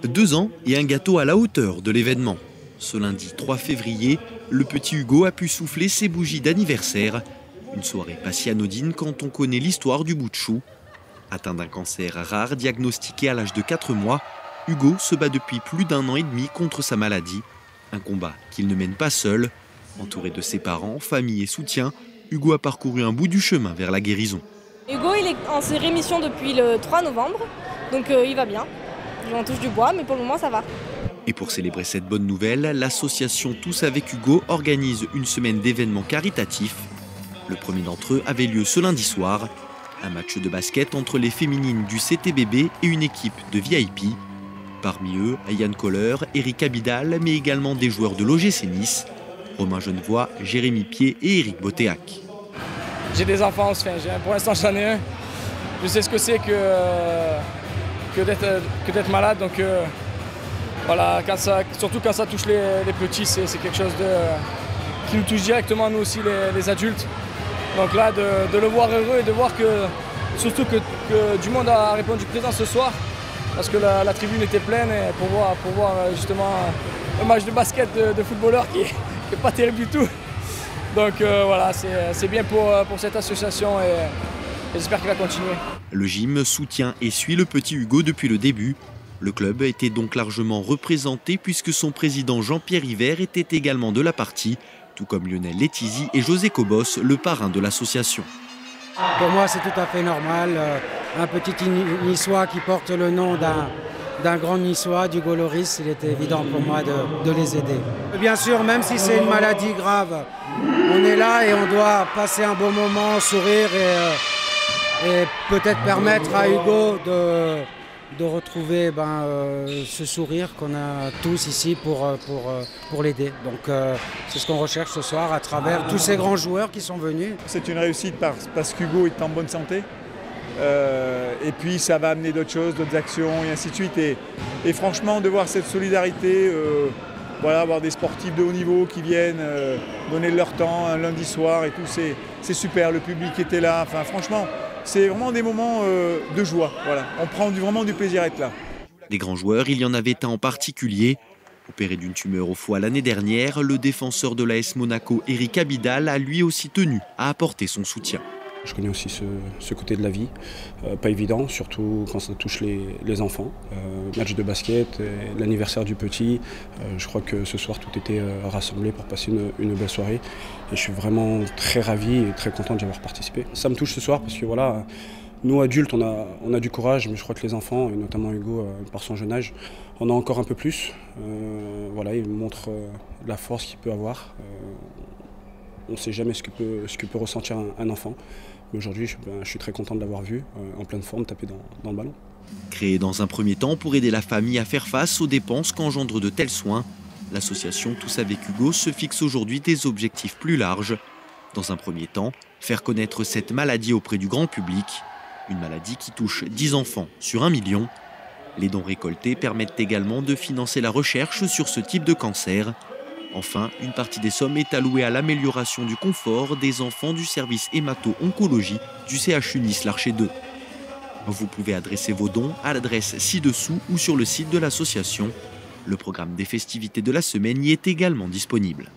2 ans et un gâteau à la hauteur de l'événement. Ce lundi 3 février, le petit Hugo a pu souffler ses bougies d'anniversaire. Une soirée pas si anodine quand on connaît l'histoire du bout de chou. Atteint d'un cancer rare diagnostiqué à l'âge de 4 mois, Hugo se bat depuis plus d'1 an et demi contre sa maladie. Un combat qu'il ne mène pas seul. Entouré de ses parents, famille et soutien, Hugo a parcouru un bout du chemin vers la guérison. Hugo, il est en rémission depuis le 3 novembre, donc il va bien. J'en touche du bois, mais pour le moment ça va. Et pour célébrer cette bonne nouvelle, l'association Tous avec Hugo organise une semaine d'événements caritatifs. Le premier d'entre eux avait lieu ce lundi soir. Un match de basket entre les féminines du CTBB et une équipe de VIP. Parmi eux, Yann Kohler, Eric Abidal, mais également des joueurs de l'OGC Nice, Romain Genevois, Jérémy Pied et Eric Botéac. J'ai des enfants, pour l'instant j'en ai un. Je sais ce que c'est que d'être malade, donc voilà, surtout quand ça touche les petits, c'est quelque chose qui nous touche directement, nous aussi les adultes. Donc là, de le voir heureux et de voir surtout que du monde a répondu présent ce soir, parce que la tribune était pleine, et pour voir justement un match de basket de footballeurs qui n'est pas terrible du tout. Donc voilà, c'est bien pour cette association et j'espère qu'il va continuer. Le gym soutient et suit le petit Hugo depuis le début. Le club était donc largement représenté puisque son président Jean-Pierre Hiver était également de la partie, tout comme Lionel Letizy et José Cobos, le parrain de l'association. Pour moi, c'est tout à fait normal. Un petit niçois qui porte le nom d'un grand niçois, d'Hugo Lloris, il était évident pour moi de les aider. Bien sûr, même si c'est une maladie grave, on est là et on doit passer un bon moment, sourire et peut-être permettre à Hugo de retrouver ce sourire qu'on a tous ici pour l'aider. Donc c'est ce qu'on recherche ce soir à travers tous ces grands joueurs qui sont venus. C'est une réussite parce qu'Hugo est en bonne santé. Et puis ça va amener d'autres choses, d'autres actions et ainsi de suite. Et franchement, de voir cette solidarité, avoir des sportifs de haut niveau qui viennent donner leur temps un lundi soir et tout, c'est super. Le public était là. Enfin, franchement, c'est vraiment des moments de joie. Voilà. On prend vraiment du plaisir à être là. Des grands joueurs, il y en avait un en particulier. Opéré d'une tumeur au foie l'année dernière, le défenseur de l'AS Monaco, Eric Abidal, a lui aussi tenu à apporter son soutien. Je connais aussi ce côté de la vie, pas évident, surtout quand ça touche les enfants. Match de basket, l'anniversaire du petit, je crois que ce soir tout était rassemblé pour passer une belle soirée. Et je suis vraiment très ravi et très content d'y avoir participé. Ça me touche ce soir parce que voilà, nous adultes on a du courage, mais je crois que les enfants, et notamment Hugo par son jeune âge, on a encore un peu plus. Voilà, il montre la force qu'il peut avoir. On ne sait jamais ce que peut ressentir un enfant. Mais aujourd'hui, je suis très content de l'avoir vu en pleine forme taper dans le ballon. Créé dans un premier temps pour aider la famille à faire face aux dépenses qu'engendrent de tels soins, l'association Tous avec Hugo se fixe aujourd'hui des objectifs plus larges. Dans un premier temps, faire connaître cette maladie auprès du grand public. Une maladie qui touche 10 enfants sur 1 million. Les dons récoltés permettent également de financer la recherche sur ce type de cancer. Enfin, une partie des sommes est allouée à l'amélioration du confort des enfants du service hémato-oncologie du CHU Nice Larcher 2. Vous pouvez adresser vos dons à l'adresse ci-dessous ou sur le site de l'association. Le programme des festivités de la semaine y est également disponible.